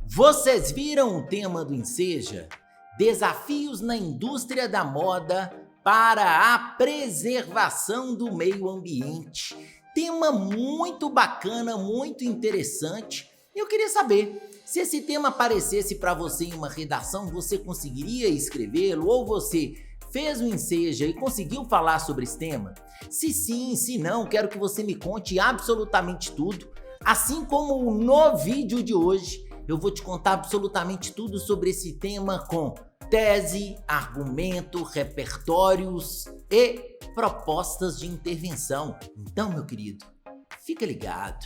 Vocês viram o tema do Enseja? Desafios na indústria da moda para a preservação do meio ambiente. Tema muito bacana, muito interessante. Eu queria saber, se esse tema aparecesse para você em uma redação, você conseguiria escrevê-lo? Ou você fez o Enseja e conseguiu falar sobre esse tema? Se sim, se não, quero que você me conte absolutamente tudo. Assim como no vídeo de hoje, eu vou te contar absolutamente tudo sobre esse tema com tese, argumento, repertórios e propostas de intervenção. Então, meu querido, fica ligado.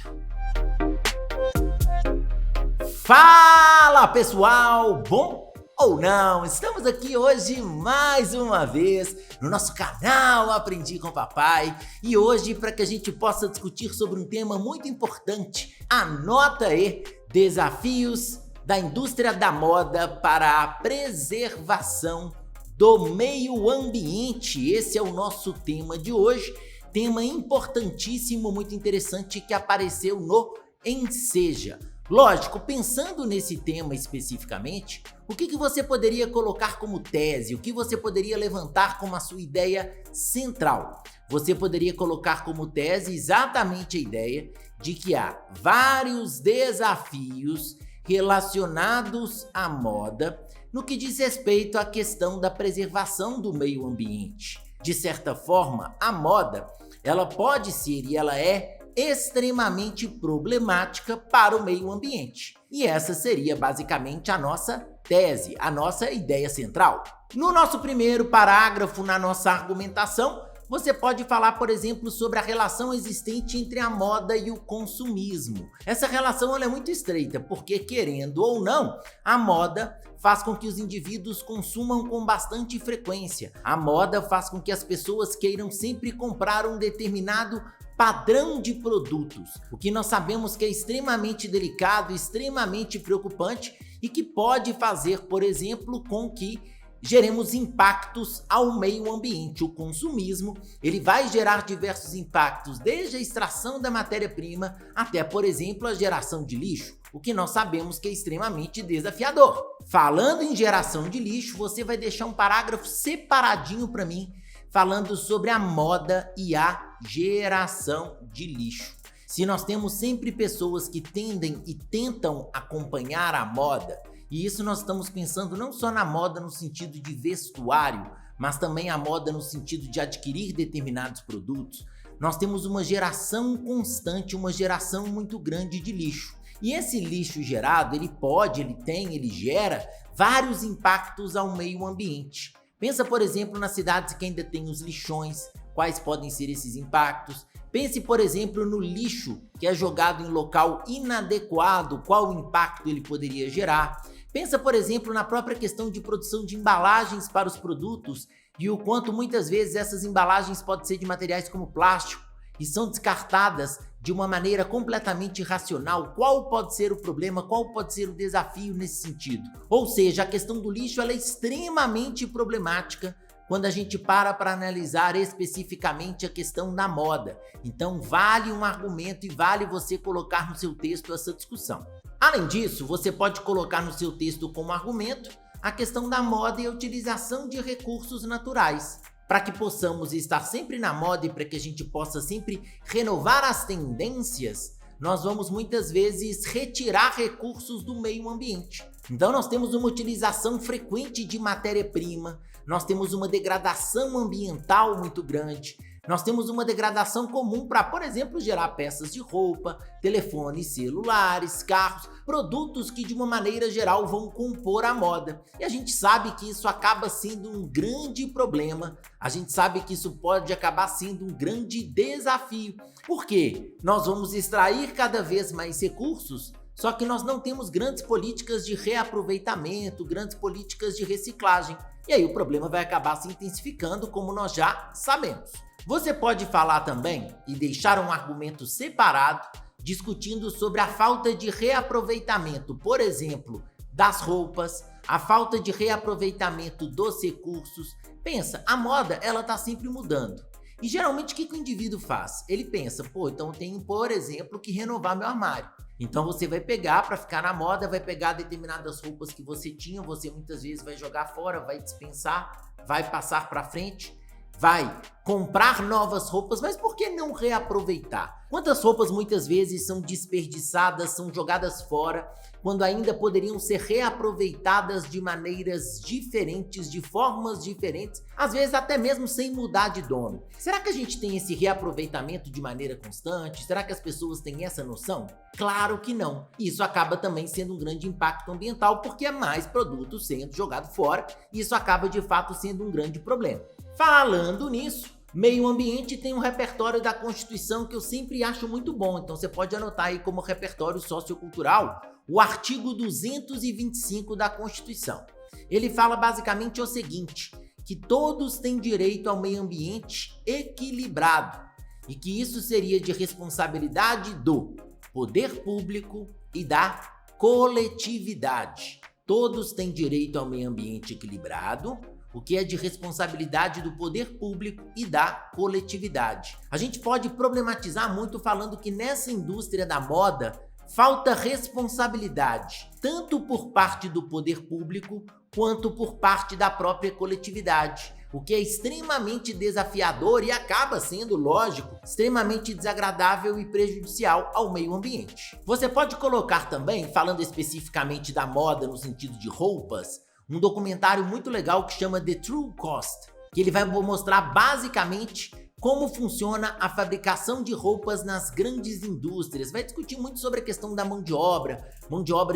Fala, pessoal! Bom ou não? Estamos aqui hoje mais uma vez no nosso canal Aprendi com Papai e hoje para que a gente possa discutir sobre um tema muito importante. Anota aí: desafios da indústria da moda para a preservação do meio ambiente. Esse é o nosso tema de hoje, tema importantíssimo, muito interessante que apareceu no Enseja. Lógico, pensando nesse tema especificamente, o que você poderia colocar como tese? O que você poderia levantar como a sua ideia central? Você poderia colocar como tese exatamente a ideia de que há vários desafios relacionados à moda no que diz respeito à questão da preservação do meio ambiente. De certa forma, a moda, ela pode ser e ela é extremamente problemática para o meio ambiente. E essa seria basicamente a nossa tese, a nossa ideia central. No nosso primeiro parágrafo, na nossa argumentação, você pode falar, por exemplo, sobre a relação existente entre a moda e o consumismo. Essa relação ela é muito estreita, porque querendo ou não, a moda faz com que os indivíduos consumam com bastante frequência. A moda faz com que as pessoas queiram sempre comprar um determinado padrão de produtos, o que nós sabemos que é extremamente delicado, extremamente preocupante e que pode fazer, por exemplo, com que geremos impactos ao meio ambiente. O consumismo, ele vai gerar diversos impactos, desde a extração da matéria-prima até, por exemplo, a geração de lixo, o que nós sabemos que é extremamente desafiador. Falando em geração de lixo, você vai deixar um parágrafo separadinho para mim, falando sobre a moda e a geração de lixo. Se nós temos sempre pessoas que tendem e tentam acompanhar a moda, e isso nós estamos pensando não só na moda no sentido de vestuário, mas também a moda no sentido de adquirir determinados produtos, nós temos uma geração constante, uma geração muito grande de lixo. E esse lixo gerado, ele gera vários impactos ao meio ambiente. Pensa, por exemplo, nas cidades que ainda tem os lixões, quais podem ser esses impactos. Pense, por exemplo, no lixo que é jogado em local inadequado, qual o impacto ele poderia gerar. Pensa, por exemplo, na própria questão de produção de embalagens para os produtos e o quanto muitas vezes essas embalagens podem ser de materiais como plástico e são descartadas de uma maneira completamente irracional. Qual pode ser o problema? Qual pode ser o desafio nesse sentido? Ou seja, a questão do lixo ela é extremamente problemática quando a gente para analisar especificamente a questão da moda. Então vale um argumento e vale você colocar no seu texto essa discussão. Além disso, você pode colocar no seu texto como argumento a questão da moda e a utilização de recursos naturais. Para que possamos estar sempre na moda e para que a gente possa sempre renovar as tendências, nós vamos muitas vezes retirar recursos do meio ambiente. Então nós temos uma utilização frequente de matéria-prima, nós temos uma degradação ambiental muito grande, nós temos uma degradação comum para, por exemplo, gerar peças de roupa, telefones celulares, carros, produtos que de uma maneira geral vão compor a moda. E a gente sabe que isso acaba sendo um grande problema, a gente sabe que isso pode acabar sendo um grande desafio. Por quê? Nós vamos extrair cada vez mais recursos, só que nós não temos grandes políticas de reaproveitamento, grandes políticas de reciclagem. E aí o problema vai acabar se intensificando, como nós já sabemos. Você pode falar também e deixar um argumento separado discutindo sobre a falta de reaproveitamento, por exemplo, das roupas, a falta de reaproveitamento dos recursos. Pensa, a moda ela tá sempre mudando. E geralmente o que o indivíduo faz? Ele pensa, então eu tenho, por exemplo, que renovar meu armário. Então você vai pegar para ficar na moda, vai pegar determinadas roupas que você tinha, você muitas vezes vai jogar fora, vai dispensar, vai passar para frente, vai comprar novas roupas, mas por que não reaproveitar? Quantas roupas muitas vezes são desperdiçadas, são jogadas fora, quando ainda poderiam ser reaproveitadas de maneiras diferentes, de formas diferentes, às vezes até mesmo sem mudar de dono. Será que a gente tem esse reaproveitamento de maneira constante? Será que as pessoas têm essa noção? Claro que não. Isso acaba também sendo um grande impacto ambiental, porque é mais produto sendo jogado fora, e isso acaba de fato sendo um grande problema. Falando nisso, meio ambiente tem um repertório da Constituição que eu sempre acho muito bom, então você pode anotar aí como repertório sociocultural o artigo 225 da Constituição. Ele fala basicamente o seguinte, que todos têm direito ao meio ambiente equilibrado e que isso seria de responsabilidade do poder público e da coletividade. Todos têm direito ao meio ambiente equilibrado, o que é de responsabilidade do poder público e da coletividade. A gente pode problematizar muito falando que nessa indústria da moda falta responsabilidade, tanto por parte do poder público quanto por parte da própria coletividade, o que é extremamente desafiador e acaba sendo, lógico, extremamente desagradável e prejudicial ao meio ambiente. Você pode colocar também, falando especificamente da moda no sentido de roupas, um documentário muito legal que chama The True Cost, que ele vai mostrar basicamente como funciona a fabricação de roupas nas grandes indústrias. Vai discutir muito sobre a questão da mão de obra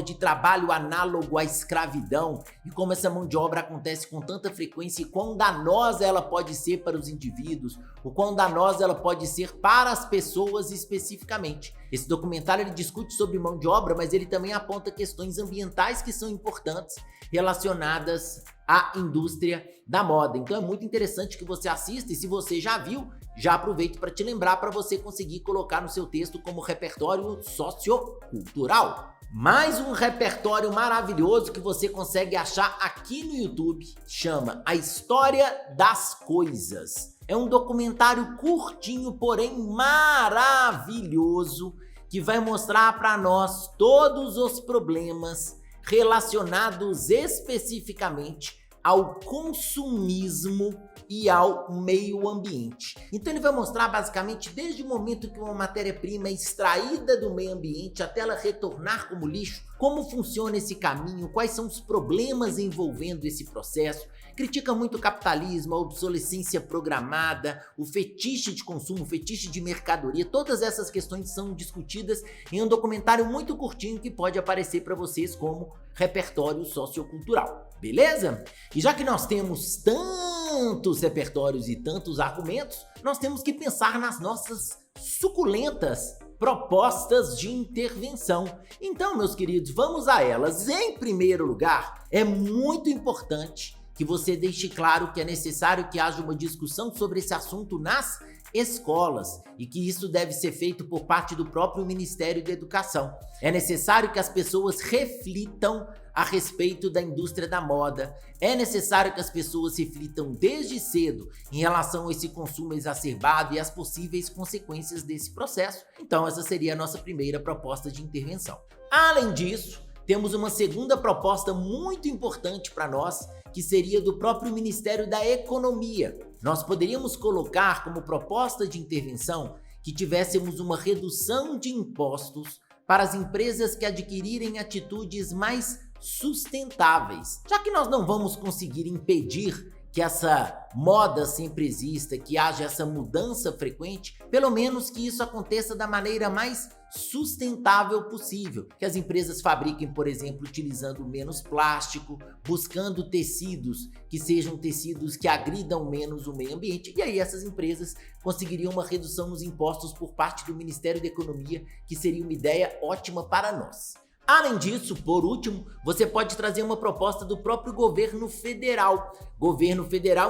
de trabalho análogo à escravidão e como essa mão de obra acontece com tanta frequência e quão danosa ela pode ser para os indivíduos, o quão danosa ela pode ser para as pessoas especificamente. Esse documentário ele discute sobre mão de obra, mas ele também aponta questões ambientais que são importantes relacionadas à indústria da moda. Então é muito interessante que você assista e se você já viu, já aproveito para te lembrar para você conseguir colocar no seu texto como repertório sociocultural. Mais um repertório maravilhoso que você consegue achar aqui no YouTube, chama A História das Coisas. É um documentário curtinho, porém maravilhoso, que vai mostrar para nós todos os problemas relacionados especificamente ao consumismo e ao meio ambiente. Então ele vai mostrar basicamente desde o momento que uma matéria-prima é extraída do meio ambiente até ela retornar como lixo, como funciona esse caminho, quais são os problemas envolvendo esse processo. Critica muito o capitalismo, a obsolescência programada, o fetiche de consumo, o fetiche de mercadoria. Todas essas questões são discutidas em um documentário muito curtinho que pode aparecer para vocês como repertório sociocultural. Beleza? E já que nós temos tantos repertórios e tantos argumentos, nós temos que pensar nas nossas suculentas propostas de intervenção. Então, meus queridos, vamos a elas. Em primeiro lugar, é muito importante que você deixe claro que é necessário que haja uma discussão sobre esse assunto nas escolas e que isso deve ser feito por parte do próprio Ministério da Educação. É necessário que as pessoas reflitam a respeito da indústria da moda. É necessário que as pessoas reflitam desde cedo em relação a esse consumo exacerbado e as possíveis consequências desse processo. Então, essa seria a nossa primeira proposta de intervenção. Além disso, temos uma segunda proposta muito importante para nós, que seria do próprio Ministério da Economia. Nós poderíamos colocar como proposta de intervenção que tivéssemos uma redução de impostos para as empresas que adquirirem atitudes mais sustentáveis. Já que nós não vamos conseguir impedir que essa moda sempre exista, que haja essa mudança frequente, pelo menos que isso aconteça da maneira mais sustentável possível. Que as empresas fabriquem, por exemplo, utilizando menos plástico, buscando tecidos que sejam tecidos que agridam menos o meio ambiente, e aí essas empresas conseguiriam uma redução nos impostos por parte do Ministério da Economia, que seria uma ideia ótima para nós. Além disso, por último, você pode trazer uma proposta do próprio governo federal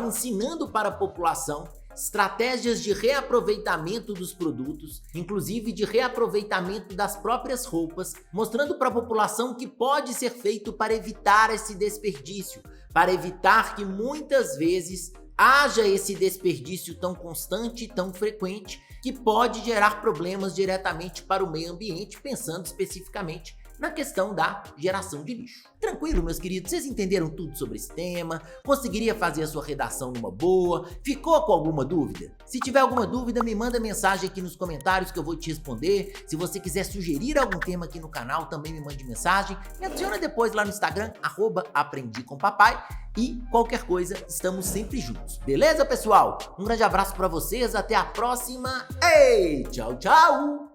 ensinando para a população estratégias de reaproveitamento dos produtos, inclusive de reaproveitamento das próprias roupas, mostrando para a população o que pode ser feito para evitar esse desperdício, para evitar que muitas vezes haja esse desperdício tão constante e tão frequente que pode gerar problemas diretamente para o meio ambiente, pensando especificamente na questão da geração de lixo. Tranquilo, meus queridos? Vocês entenderam tudo sobre esse tema? Conseguiria fazer a sua redação numa boa? Ficou com alguma dúvida? Se tiver alguma dúvida, me manda mensagem aqui nos comentários que eu vou te responder. Se você quiser sugerir algum tema aqui no canal, também me mande mensagem. Me adiciona depois lá no Instagram, @aprendicompapai. E qualquer coisa, estamos sempre juntos. Beleza, pessoal? Um grande abraço para vocês, até a próxima. Ei, tchau, tchau!